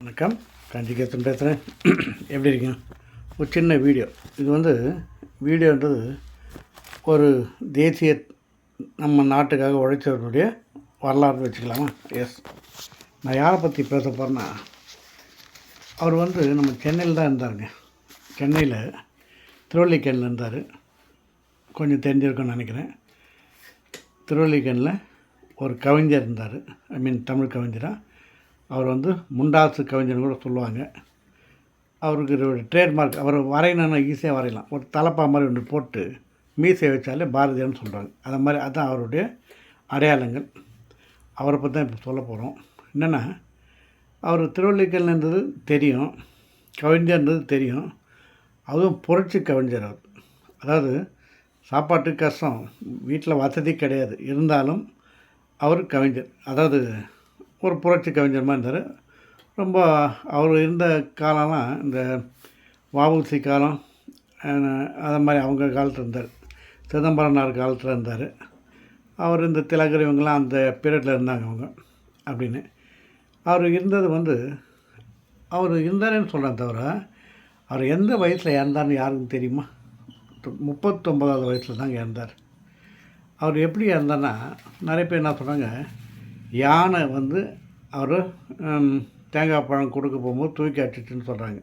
வணக்கம், காஞ்சிகேசன் பேசுகிறேன். எப்படி இருக்கீங்க? ஒரு சின்ன வீடியோ. இது வீடியோன்றது ஒரு தேசிய நம்ம நாட்டுக்காக உழைச்சவருடைய வரலாறு வச்சுக்கலாமா? எஸ். நான் யாரை பற்றி பேச போகிறேன்னா, அவர் நம்ம சென்னையில் தான் இருந்தாருங்க. சென்னையில் திருவல்லிக்கேணில் இருந்தார். கொஞ்சம் தெரிஞ்சிருக்குன்னு நினைக்கிறேன். திருவல்லிக்கேணில் ஒரு கவிஞர் இருந்தார். தமிழ் கவிஞராக. அவர் முண்டாசு கவிஞர்னு கூட சொல்லுவாங்க. அவருக்கு ஒரு ட்ரேட்மார்க். அவர் வரையணுன்னா ஈஸியாக வரையலாம். ஒரு தலப்பா மாதிரி ஒன்று போட்டு மீசை வச்சாலே பாரதியார்னு சொல்கிறாங்க. அதை மாதிரி அதுதான் அவருடைய அடையாளங்கள். அவரை பற்றி தான் இப்போ சொல்ல போகிறோம். என்னென்னா, அவர் திருவல்லிக்கேணில் இருந்தது தெரியும், கவிஞர்ன்றது தெரியும். அதுவும் புரட்சி கவிஞர் அவர். அதாவது சாப்பாட்டுக்கு கஷ்டம், வீட்டில் வசதி கிடையாது, இருந்தாலும் அவர் கவிஞர். அதாவது ஒரு புரட்சி கவிஞர் மாதிரி இருந்தார். ரொம்ப அவர் இருந்த காலம்லாம் இந்த வஉசி காலம், அதை மாதிரி அவங்க காலத்தில் இருந்தார். சிதம்பரனார் காலத்தில் இருந்தார். அவர் இந்த திலகர் இவங்கெல்லாம் அந்த பீரியடில் இருந்தாங்க அவங்க அப்படின்னு. அவர் இருந்தது அவர் இருந்தாருன்னு சொல்கிறேன் தவிர, அவர் எந்த வயசில் இறந்தார்னு யாருக்கும் தெரியுமா? 39வது வயசில் தாங்க இறந்தார். அவர் எப்படி இறந்தார்னா, நிறைய பேர் என்ன சொல்கிறாங்க, யானை அவர் தேங்காய் பழம் கொடுக்க போகும்போது தூக்கி அடிச்சிட்டுன்னு சொல்கிறாங்க.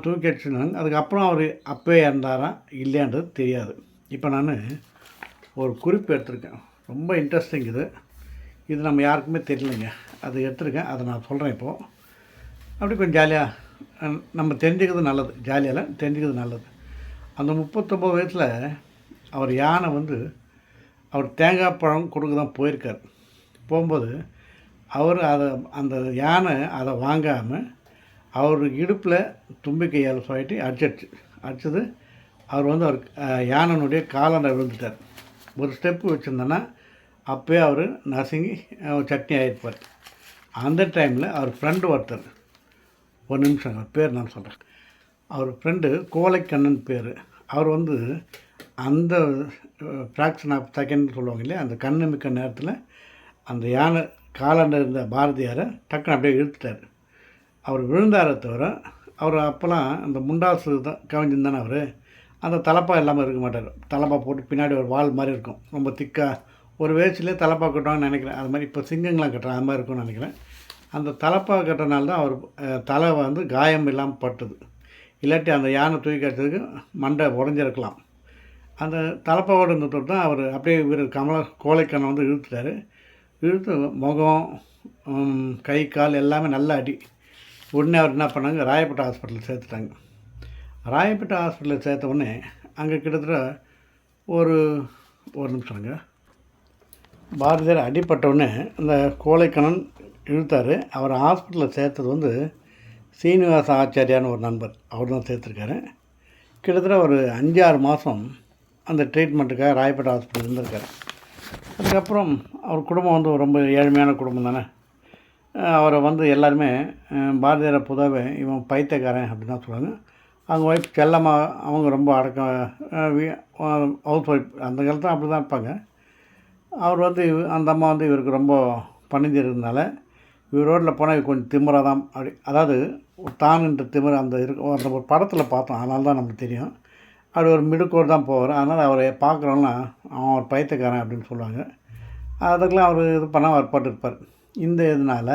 தூக்கி அடிச்சுனாங்க. அதுக்கப்புறம் அவர் அப்போயே இறந்தாரா இல்லையான்றது தெரியாது. இப்போ நான் ஒரு குறிப்பு எடுத்திருக்கேன். ரொம்ப இன்ட்ரெஸ்டிங் இது நம்ம யாருக்குமே தெரியலைங்க. அது எடுத்திருக்கேன், அதை நான் சொல்கிறேன் இப்போது. அப்படி கொஞ்சம் ஜாலியாக நம்ம தெரிஞ்சுக்கிறது நல்லது. ஜாலியாக தெரிஞ்சுக்கிறது நல்லது. அந்த 39 வயசில் அவர் யானை அவர் தேங்காய் பழம் கொடுக்க தான் போயிருக்கார். போகும்போது அவர் அந்த யானை அதை வாங்காமல் அவர் இடுப்பில் தும்பிக்கையால் சொல்லிட்டு அடிச்சது. அவர் அவர் யானைனுடைய காலண்டை விழுந்துட்டார். ஒரு ஸ்டெப்பு வச்சுருந்தோன்னா அப்போயே அவர் நசுங்கி சட்னி ஆகிருப்பார். அந்த டைமில் அவர் ஃப்ரெண்டு ஒருத்தர், ஒரு நிமிஷம் அவர் பேர் நான் சொல்கிறேன். அவர் ஃப்ரெண்டு கோலைக்கண்ணன் பேர். அவர் அந்த ஃப்ராக்ஷன் ஆஃப் செகண்ட் சொல்லுவாங்க இல்லையா, அந்த கண்ணு மிக்க நேரத்தில் அந்த யானை காலாண்ட இருந்த பாரதியாரை டக்குன்னு அப்படியே இழுத்துட்டார். அவர் விழுந்தாரை தவிர, அவர் அப்போல்லாம் அந்த முண்டாசு தான் கவிஞன் தானே அவர். அந்த தலப்பா இல்லாமல் இருக்க மாட்டார். தலப்பா போட்டு பின்னாடி ஒரு வால் மாதிரி இருக்கும், ரொம்ப திக்காக. ஒரு வேச்சிலே தலப்பா கட்டுவாங்கன்னு நினைக்கிறேன். அது மாதிரி இப்போ சிங்கங்களாம் கட்டுறாங்க, அது மாதிரி இருக்கும்னு நினைக்கிறேன். அந்த தலப்பா கட்டுறனால தான் அவர் தலை காயம் இல்லாமல் பட்டுது. இல்லாட்டி அந்த யானை தூக்கி அடிச்சதுக்கு மண்டை உடஞ்சிருக்கலாம். அந்த தலப்பாவோடு இருந்துட்டு தான் அவர் அப்படியே கோழைக்கண்ணை இழுத்துட்டார். இழுத்து முகம், கை, கால் எல்லாமே நல்ல அடி. உடனே அவர் என்ன பண்ணாங்க, ராயப்பேட்டை ஹாஸ்பிட்டலில் சேர்த்துட்டாங்க. ராயப்பேட்டை ஹாஸ்பிட்டலில் சேர்த்த உடனே அங்கே கிட்டத்தட்ட ஒரு நிமிஷங்க, பாரதியார் அடிப்பட்டவுடனே அந்த கோழைக்கண்ணன் இழுத்தார். அவர் ஹாஸ்பிட்டலில் சேர்த்தது சீனிவாச ஆச்சாரியான்னு ஒரு நண்பர், அவர் தான் சேர்த்துருக்காரு. கிட்டத்தட்ட ஒரு 5-6 மாதம் அந்த ட்ரீட்மெண்ட்டுக்காக ராயப்பேட்டை ஹாஸ்பிட்டல் இருந்திருக்காரு. அதுக்கப்புறம் அவர் குடும்பம் ரொம்ப ஏழ்மையான குடும்பம் தானே. அவரை எல்லாருமே பாரதியாரை பொதுவாகவே இவன் பைத்தியக்காரன் அப்படின்னு தான் சொல்லுவாங்க. அவங்க ஒய்ஃப் செல்லம்மா, அவங்க ரொம்ப ஹவுஸ் ஒய்ஃப். அந்த காலத்தில் அப்படி தான் இருப்பாங்க. அவர் அந்த அம்மா இவருக்கு ரொம்ப பணிஞ்சிருந்தனால, இவர் ரோட்டில் போனால் கொஞ்சம் திமிராக தான் அப்படி, அதாவது தானுன்ற திமிர் அந்த அந்த ஒரு படத்தில் பார்த்தோம், அதனால தான் நமக்கு தெரியும். அப்படி ஒரு மிடுக்கோடு தான் போவார். அதனால் அவரை பார்க்குறோன்னா அவன் ஒரு பைத்தியக்காரன் அப்படின்னு சொல்லுவாங்க. அதுக்கெல்லாம் அவர் இது பண்ணால் அவர் பட்டுருப்பார். இந்த இதனால்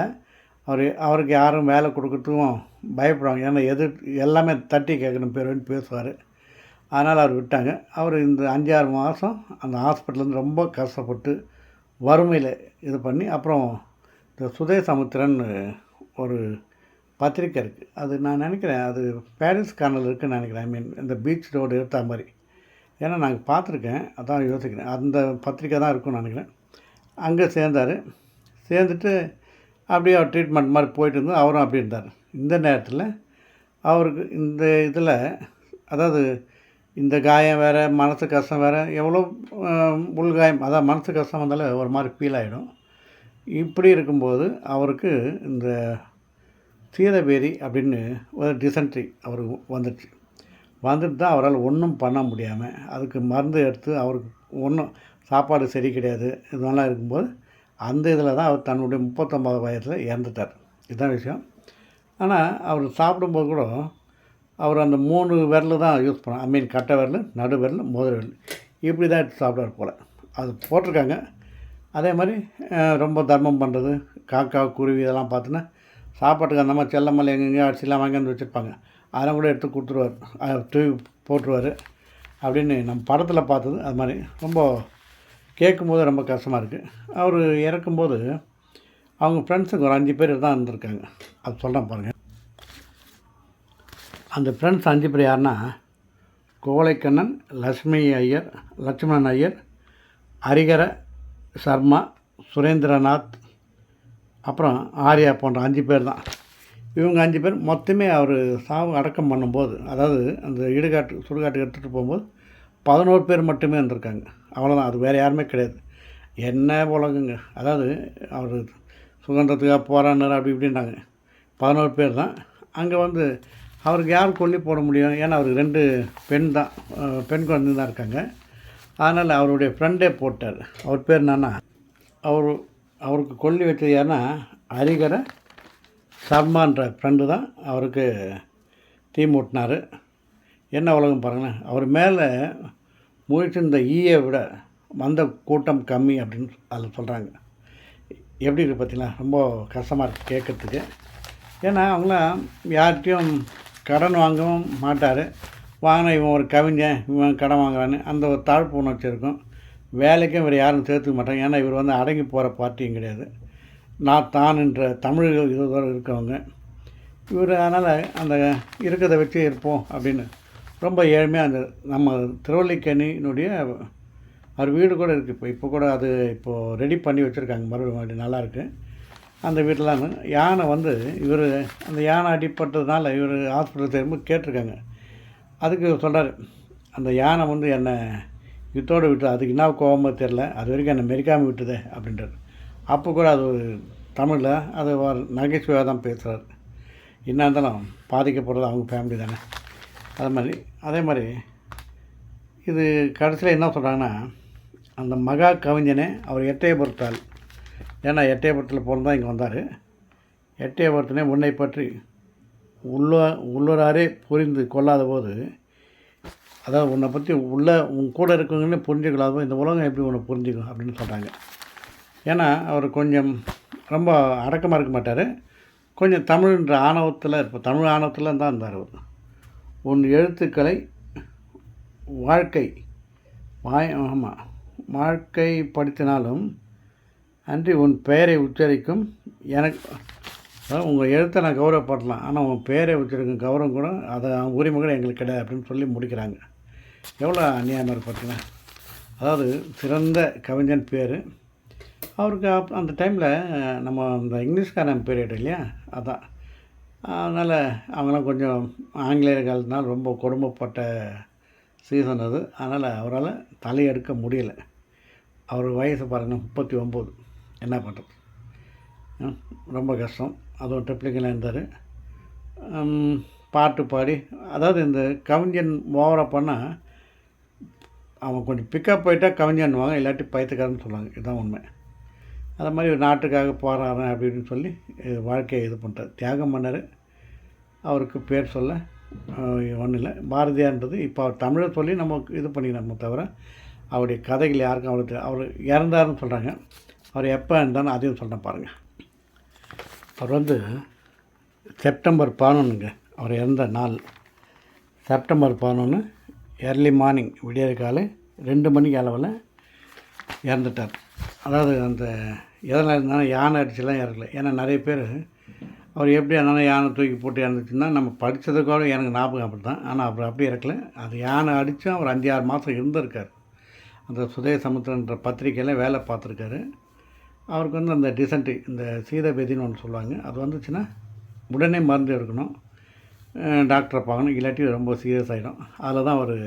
அவருக்கு யாரும் வேலை கொடுக்கறதுக்கும் பயப்படுவாங்க. ஏன்னா எல்லாமே தட்டி கேட்கணும் பேருன்னு பேசுவார். அதனால் அவர் விட்டாங்க. அவர் இந்த 5-6 மாதம் அந்த ஹாஸ்பிட்டலேருந்து ரொம்ப கஷ்டப்பட்டு வறுமையில் இது பண்ணி, அப்புறம் இந்த சுதேசமுத்திரன் ஒரு பத்திரிக்கை இருக்குது. அது நான் நினைக்கிறேன், அது பாரிஸ் கார்னரில் இருக்குதுன்னு நினைக்கிறேன். இந்த பீச் ரோடு எடுத்த மாதிரி. ஏன்னா நாங்கள் பார்த்துருக்கேன், அதான் யோசிக்கிறேன். அந்த பத்திரிக்கை தான் இருக்குன்னு நினைக்கிறேன். அங்கே சேர்ந்துட்டு அப்படியே அவர் ட்ரீட்மெண்ட் மாதிரி போயிட்டு இருந்தால் அவரும் அப்படி இருந்தார். இந்த நேரத்தில் அவருக்கு இந்த இதில், அதாவது இந்த காயம் வேறு, மனசு கஷ்டம் வேறு, எவ்வளோ உள்காயம், அதான் மனசு கஷ்டம் வந்தாலே ஒரு மாதிரி ஃபீல் ஆகிடும். இப்படி இருக்கும்போது அவருக்கு இந்த சீதபேதி அப்படின்னு ஒரு டிசென்ட்ரி அவருக்கு வந்துட்டு தான் அவரால் ஒன்றும் பண்ண முடியாமல், அதுக்கு மருந்து எடுத்து அவருக்கு ஒன்றும் சாப்பாடு சரி கிடையாது, இதெல்லாம் இருக்கும்போது அந்த இதில் தான் அவர் தன்னுடைய 39 வயதில் இறந்துட்டார். இதுதான் விஷயம். ஆனால் அவர் சாப்பிடும்போது கூட அவர் அந்த 3 விரல் தான் யூஸ் பண்ணார். ஐ மீன் கட்டை விரல், நடு விரல், மோதிர விரல் இப்படி தான் எடுத்து சாப்பிடுவார் போல். அது போட்டிருக்காங்க. அதே மாதிரி ரொம்ப தர்மம் பண்ணுறது, காக்கா குருவி இதெல்லாம் பார்த்தோன்னா சாப்பாட்டுக்கு அந்த மாதிரி செல்லமல்ல எங்கெங்கேயோ அரிசிலாம் வாங்கி வந்து வச்சுருப்பாங்க, அதெல்லாம் கூட எடுத்து கொடுத்துருவார், தூவி போட்டுருவார் அப்படின்னு நம்ம படத்தில் பார்த்தது. அது மாதிரி ரொம்ப கேட்கும்போது ரொம்ப கஷ்டமாக இருக்குது. அவர் இறக்கும்போது அவங்க ஃப்ரெண்ட்ஸுங்க ஒரு 5 பேர் தான் இருந்திருக்காங்க. அது சொல்கிறேன் பாருங்கள். அந்த ஃப்ரெண்ட்ஸ் 5 பேர் யாருன்னா, கோலைக்கண்ணன், லட்சுமணன் ஐயர், ஹரிகர சர்மா, சுரேந்திரநாத், அப்புறம் ஆர்யா போன்ற 5 பேர் தான். இவங்க 5 பேர் மொத்தமே அவர் சாவு அடக்கம் பண்ணும்போது, அதாவது அந்த சுடுகாட்டுக்கு எடுத்துகிட்டு போகும்போது 11 பேர் மட்டுமே இருந்திருக்காங்க. அவ்வளோதான். அது வேறு யாருமே கிடையாது. என்ன உலகங்க. அதாவது அவர் சுதந்திரத்துக்காக போராடினார் அப்படி இப்படின்னாங்க. 11 பேர் தான். அங்கே வந்து அவருக்கு யார் கொல்லி போட முடியும்? ஏன்னா அவருக்கு 2 பெண் குழந்தை தான் இருக்காங்க. அதனால் அவருடைய ஃப்ரெண்டே போட்டார். அவர் பேர் என்னன்னா, அவருக்கு கொல்லி வச்சது யாருன்னா ஹரிகர சர்மான்ற ஃப்ரெண்டு தான் அவருக்கு தீ மூட்டினார். என்ன உலகம் பாருங்களேன். அவர் மேலே முயற்சிருந்த ஈயை விட வந்த கூட்டம் கம்மி அப்படின்னு அதில் சொல்கிறாங்க. எப்படி இருக்குது பார்த்தீங்களா? ரொம்ப கஷ்டமாக இருக்குது கேட்குறதுக்கு. ஏன்னா அவங்களாம் யார்கிட்டையும் கடன் வாங்கவும் மாட்டார். வாங்கினா இவன் ஒரு கவிஞன், இவன் கடன் வாங்குறான்னு அந்த ஒரு தாழ்ப்பு உணர்ச்சி இருக்கும். வேலைக்கும் இவர் யாரும் சேர்த்துக்க மாட்டாங்க. ஏன்னா இவர் வந்து அடங்கி போகிற பார்ட்டியும் கிடையாது. தான்ன்ற தமிழர்கள் இதோட இருக்கவங்க இவர். அதனால் அந்த இருக்கிறத வச்சு இருப்போம் அப்படின்னு ரொம்ப ஏழ்மையாக அந்த நம்ம திருவல்லிக்கேணியினுடைய அவர் வீடு கூட இருக்குது. இப்போ கூட அது இப்போது ரெடி பண்ணி வச்சுருக்காங்க. மறுபடியும் நல்லாயிருக்கு அந்த வீட்டில். யானை வந்து இவர் அந்த யானை அடிப்பட்டதுனால இவர் ஹாஸ்பிட்டல் திரும்ப கேட்டிருக்காங்க. அதுக்கு சொல்கிறார், அந்த யானை வந்து என்னை வித்தோடு விட்டு, அதுக்கு என்ன கோபமாக தெரில, அது வரைக்கும் என்னை மெரிக்காமல் விட்டுதே அப்படின்றார். அப்போ கூட அது ஒரு தமிழில் அது ஒரு நகைச்சுவையாக தான் பேசுகிறார். என்ன இருந்தாலும் பாதிக்கப்படுறது அவங்க ஃபேமிலி தானே. அதே மாதிரி இது கடைசியில் என்ன சொல்கிறாங்கன்னா, அந்த மகா கவிஞனே அவர் எட்டயபுரத்தால். ஏன்னா எட்டயபுரத்தில் தான் இங்கே வந்தார். எட்டயபுரத்தினே உன்னை பற்றி உள்ளூராரே புரிந்து கொள்ளாத போது, அதாவது உன்னை பற்றி உன் கூட இருக்கவங்கன்னே புரிஞ்சுக்கலாத போது இந்த உலகம் எப்படி உன்னை புரிஞ்சுக்கும் அப்படின்னு சொல்கிறாங்க. ஏன்னா அவர் கொஞ்சம் ரொம்ப அடக்கமாக இருக்க மாட்டார். கொஞ்சம் தமிழ்ன்ற ஆணவத்தில் தமிழ் ஆணவத்தில் தான் இருந்தார் அவர். உன் எழுத்துக்களை வாழ்க்கை படுத்தினாலும் அன்றி உன் பெயரை உச்சரிக்கும் எனக்கு, அதாவது உங்கள் எழுத்தை நான் கௌரவப்படலாம், ஆனால் உன் பெயரை உச்சரிக்கும் கௌரவம் கூட அதை உரிமை கூட எங்களுக்கு கிடையாது அப்படின்னு சொல்லி முடிக்கிறாங்க. எவ்வளோ அநியாயமாக இருக்குது பார்த்தீங்கன்னா. அதாவது சிறந்த கவிஞன் பேர் அவருக்கு. அந்த டைமில் நம்ம இந்த இங்கிலீஷ்காரன் பீரியட் இல்லையா, அதான். அதனால் அவங்களாம் கொஞ்சம் ஆங்கிலேயர் காலத்தினால் ரொம்ப கொடுமைப்பட்ட சீசன் அது. அதனால் அவரால் தலையெடுக்க முடியலை. அவர் வயசு பாருங்கள் 39. என்ன பண்ணுறது, ரொம்ப கஷ்டம். அதுவும் ட்ரிப்ளிகெல்லாம் இருந்தார். பாட்டு பாடி, அதாவது இந்த கவிஞன் ஓவராக பண்ணால் அவன் கொஞ்சம் பிக்கப் போயிட்டால் கவிஞன்வாங்க, இல்லாட்டி பைத்தியக்காரன்னு சொல்லுவாங்க. இதுதான் உண்மை. அது மாதிரி ஒரு நாட்டுக்காக போராடுறேன் அப்படின்னு சொல்லி வாழ்க்கையை இது பண்ணுறார், தியாகம் பண்ணார். அவருக்கு பேர் சொல்ல ஒன்றும் இல்லை. பாரதியார்ன்றது இப்போ அவர் தமிழை சொல்லி நம்ம இது பண்ணிக்கணுமோ தவிர அவருடைய கதைகள் யாருக்கும் அவருக்கு அவர் இறந்தாருன்னு சொல்கிறாங்க. அவர் எப்போ இருந்தாலும் அதையும் சொல்கிறேன் பாருங்கள். அவர் வந்து செப்டம்பர் 11ங்க அவர் இறந்த நாள். செப்டம்பர் 11 ஏர்லி மார்னிங், விடியற் காலை 2 மணிக்கு அளவில் இறந்துட்டார். அதாவது அந்த எதனால் இருந்தாலும் யானை அடிச்சுலாம் இறக்கல. ஏன்னா நிறைய பேர் அவர் எப்படி இருந்தாலும் யானை தூக்கி போட்டு இறந்துச்சுன்னா நம்ம படித்ததுக்கோட எனக்கு ஞாபகம் அப்படி தான். ஆனால் அப்புறம் அப்படி இறக்கல. அது யானை அடித்தும் அவர் 5-6 மாதம் இருந்திருக்கார். அந்த சுதய சமுத்திரன்ற பத்திரிக்கையில் வேலை பார்த்துருக்காரு. அவருக்கு வந்து அந்த டிசென்ட்ரி, இந்த சீதபேதின்னு ஒன்று சொல்லுவாங்க, அது வந்துச்சுன்னா உடனே மருந்து எடுக்கணும், டாக்டரை பார்க்கணும், இல்லாட்டி ரொம்ப சீரியஸ் ஆகிடும். அதில் தான் அவர்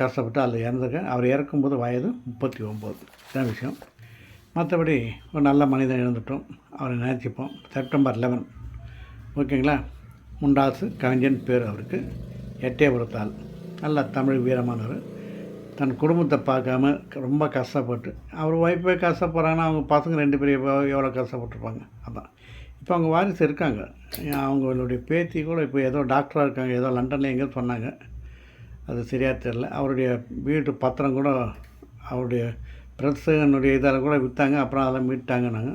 கஷ்டப்பட்டு அதில் இறந்துருக்கார். அவர் இறக்கும்போது வயது 39. இதுதான் விஷயம். மற்றபடி ஒரு நல்ல மனிதன் இழந்துட்டோம், அவரை நினச்சிப்போம். செப்டம்பர் 11 ஓகேங்களா. முண்டாசு கவிஞன் பேர் அவருக்கு. எட்டயபுரத்தால் நல்ல தமிழ் வீரமானவர். தன் குடும்பத்தை பார்க்காம ரொம்ப கஷ்டப்பட்டு, அவர் ஒய்ஃபே கஷ்டப்படுறாங்கன்னா அவங்க பசங்க 2 பேர் எவ்வளோ கஷ்டப்பட்டுருப்பாங்க. அதான் இப்போ அவங்க வாரிசு இருக்காங்க. அவங்களுடைய பேத்தி கூட இப்போ ஏதோ டாக்டராக இருக்காங்க, ஏதோ லண்டனில் எங்கேயோ சொன்னாங்க. அது சரியாக தெரில. அவருடைய வீட்டு பத்திரம் கூட அவருடைய பிரதனுடைய இதால் கூட விற்றாங்க, அப்புறம் அதெல்லாம் மீட்டாங்கன்னாங்க.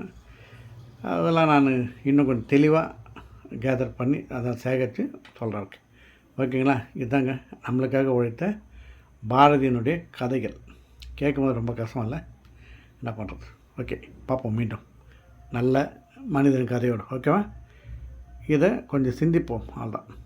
அதெல்லாம் நான் இன்னும் கொஞ்சம் தெளிவாக கேதர் பண்ணி அதை சேகரித்து சொல்கிறேன். ஓகேங்களா? இதுதாங்க நம்மளுக்காக உழைத்த பாரதியினுடைய கதைகள். கேட்கும்போது ரொம்ப கஷ்டம் இல்லை, என்ன பண்ணுறது? ஓகே, பார்ப்போம் மீண்டும் நல்ல மனிதன் கதையோடு. ஓகேவா? இதை கொஞ்சம் சிந்திப்போம், அவ்வளோதான்.